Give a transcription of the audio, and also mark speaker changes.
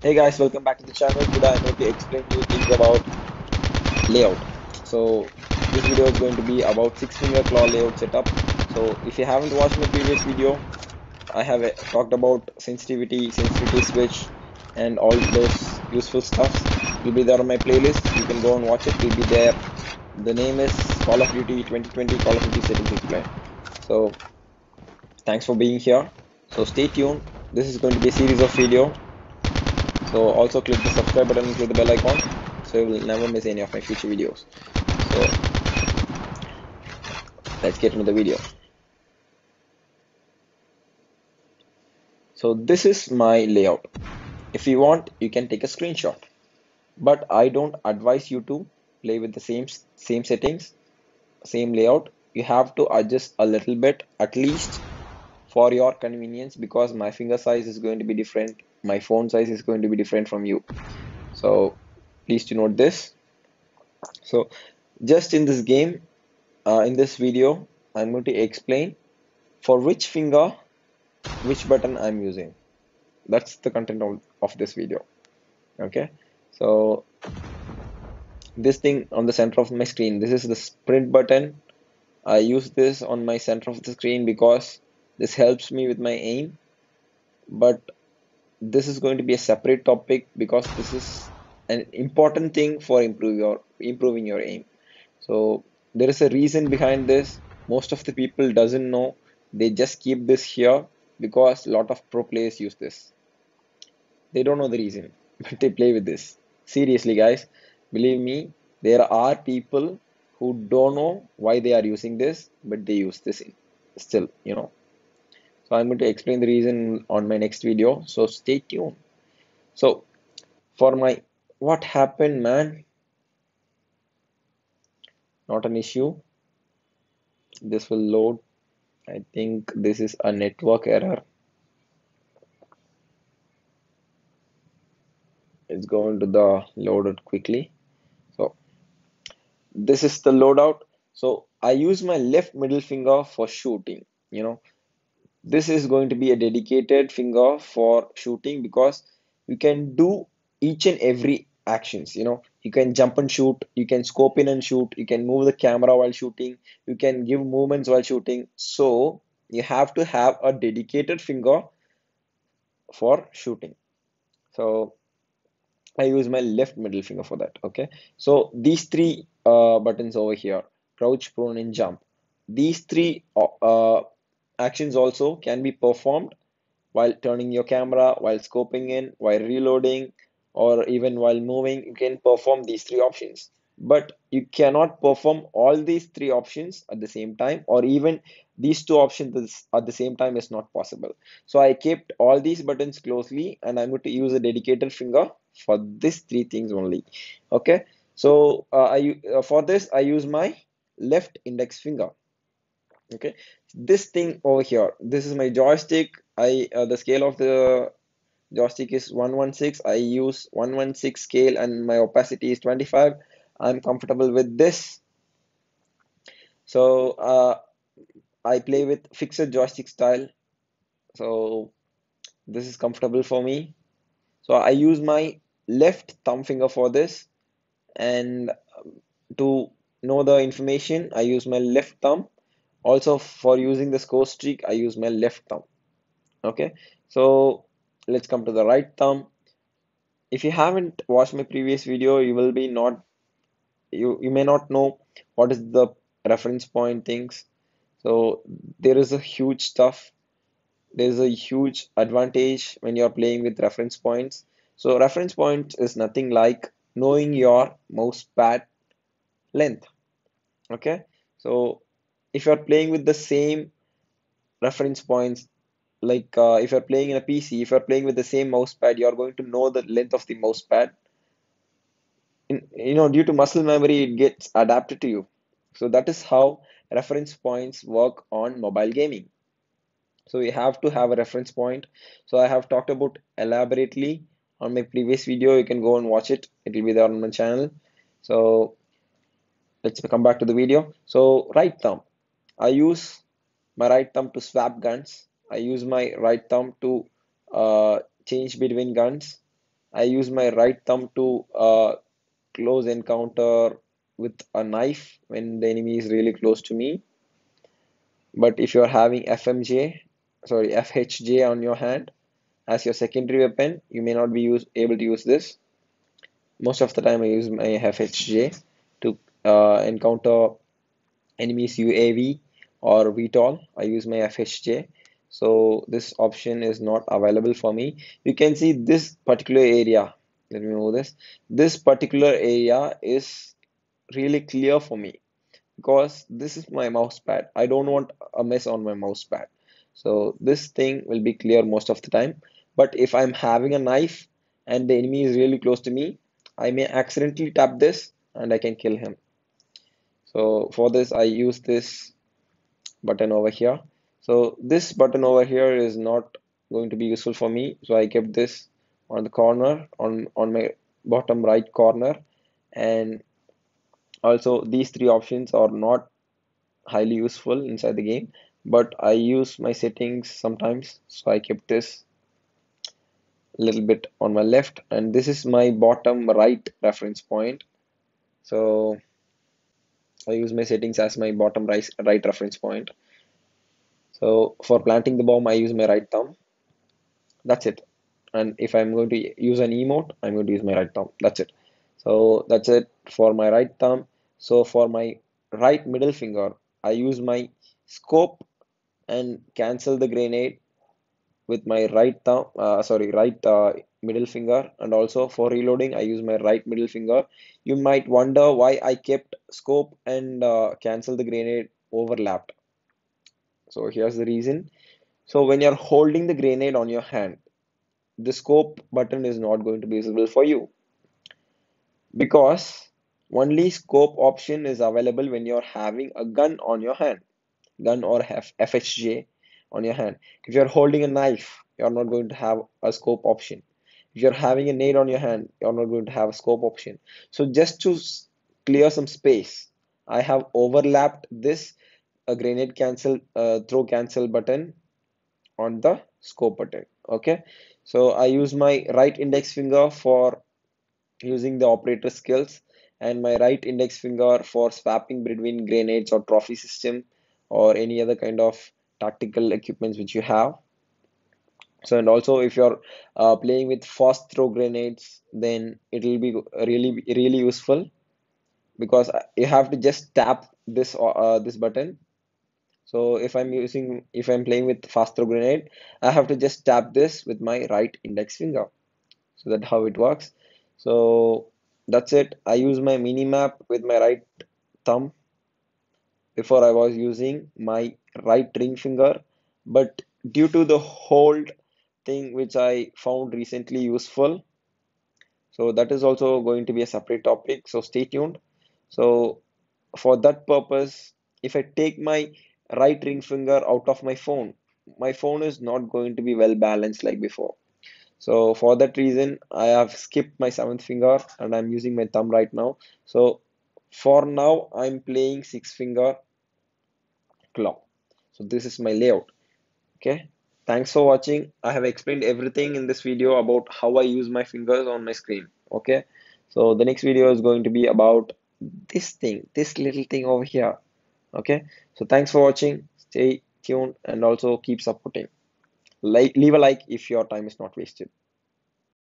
Speaker 1: Hey guys, welcome back to the channel. Today I'm going to explain you things about layout. So this video is going to be about six finger claw layout setup. So if you haven't watched my previous video, I have talked about sensitivity switch, and all those useful stuffs. Will be there on my playlist. You can go and watch it. Will be there. The name is Call of Duty 2020 Call of Duty Settings Explained. So thanks for being here. So stay tuned. This is going to be a series of video. So also click the subscribe button and click the bell icon so you will never miss any of my future videos. So let's get into the video. So this is my layout. If you want, you can take a screenshot, but I don't advise you to play with the same settings, same layout. You have to adjust a little bit, at least for your convenience, because my finger size is going to be different, my phone size is going to be different from you. So please to note this. So just in this game, in this video, I'm going to explain for which finger, which button I'm using. That's the content of this video. Okay. So this thing on the center of my screen, this is the sprint button. I use this on my center of the screen because this helps me with my aim. But this is going to be a separate topic because this is an important thing for improving your aim. So there is a reason behind this. Most of the people doesn't know. They just keep this here because a lot of pro players use this. They don't know the reason, but they play with this. Seriously, guys, believe me, there are people who don't know why they are using this, but they use this still. So I'm going to explain the reason on my next video. So stay tuned. So for my what happened, man? Not an issue. This will load. I think this is a network error. It's going to the loaded quickly. So this is the loadout. So I use my left middle finger for shooting. You know, this is going to be a dedicated finger for shooting because you can do each and every actions. You can jump and shoot, you can scope in and shoot, you can move the camera while shooting, you can give movements while shooting. So you have to have a dedicated finger for shooting. So I use my left middle finger for that. Okay. So these three buttons over here, crouch, prone, and jump. These three actions also can be performed while turning your camera, while scoping in, while reloading, or even while moving. You can perform these three options. But you cannot perform all these three options at the same time, or even these two options at the same time is not possible. So I kept all these buttons closely, and I'm going to use a dedicated finger for these three things only. Okay. So for this I use my left index finger. Okay, this thing over here, this is my joystick. The scale of the joystick is 116. I use 116 scale and my opacity is 25. I'm comfortable with this. So I play with fixed joystick style. So this is comfortable for me. So I use my left thumb finger for this, and to know the information I use my left thumb. Also for using the score streak I use my left thumb. Okay, so let's come to the right thumb. If you haven't watched my previous video, you may not know what is the reference point things. So there is a huge stuff. There is a huge advantage when you're playing with reference points. So reference point is nothing like knowing your mouse pad length. Okay, so if you're playing with the same reference points, like if you're playing in a PC, if you're playing with the same mouse pad, you're going to know the length of the mouse pad. Due to muscle memory, it gets adapted to you. So that is how reference points work on mobile gaming. So you have to have a reference point. So I have talked about elaborately on my previous video. You can go and watch it. It will be there on my channel. So let's come back to the video. So right thumb. I use my right thumb to swap guns. I use my right thumb to change between guns. I use my right thumb to close encounter with a knife when the enemy is really close to me. But if you're having FHJ on your hand as your secondary weapon, you may not be able to use this. Most of the time I use my FHJ to encounter enemies UAV or VTOL. I use my FHJ. So this option is not available for me. You can see this particular area. Let me move this. This particular area is really clear for me because this is my mouse pad. I don't want a mess on my mouse pad. So this thing will be clear most of the time. But if I'm having a knife and the enemy is really close to me, I may accidentally tap this and I can kill him. So for this, I use this button over here. So this button over here is not going to be useful for me. So I kept this on the corner, on my bottom right corner. And also these three options are not highly useful inside the game, but I use my settings sometimes. So I kept this a little bit on my left, and this is my bottom right reference point. So I use my settings as my bottom right reference point. So for planting the bomb, I use my right thumb. That's it. And if I'm going to use an emote, I'm going to use my right thumb. That's it. So that's it for my right thumb. So for my right middle finger, I use my scope and cancel the grenade with my right middle finger. And also for reloading, I use my right middle finger. You might wonder why I kept scope and cancel the grenade overlapped. So here's the reason. So when you're holding the grenade on your hand, the scope button is not going to be visible for you because only scope option is available when you're having a gun on your hand, gun or FHJ on your hand. If you're holding a knife, you're not going to have a scope option. If you're having a nade on your hand, you're not going to have a scope option. So just to clear some space, I have overlapped this a grenade cancel throw cancel button on the scope button. Okay, so I use my right index finger for using the operator skills and my right index finger for swapping between grenades or trophy system or any other kind of tactical equipments which you have. So and also if you're playing with fast throw grenades, then it will be really useful because you have to just tap this button. So if I'm playing with fast throw grenade, I have to just tap this with my right index finger. So that's how it works. So that's it. I use my mini map with my right thumb. Before I was using my right ring finger, but due to the hold thing which I found recently useful, so that is also going to be a separate topic, so stay tuned. So for that purpose, if I take my right ring finger out of my phone is not going to be well balanced like before. So for that reason, I have skipped my seventh finger and I'm using my thumb right now. So for now, I'm playing six finger claw. So this is my layout. Okay. Thanks for watching. I have explained everything in this video about how I use my fingers on my screen. Okay. So the next video is going to be about this thing, this little thing over here. Okay. So thanks for watching. Stay tuned and also keep supporting. Leave a like if your time is not wasted.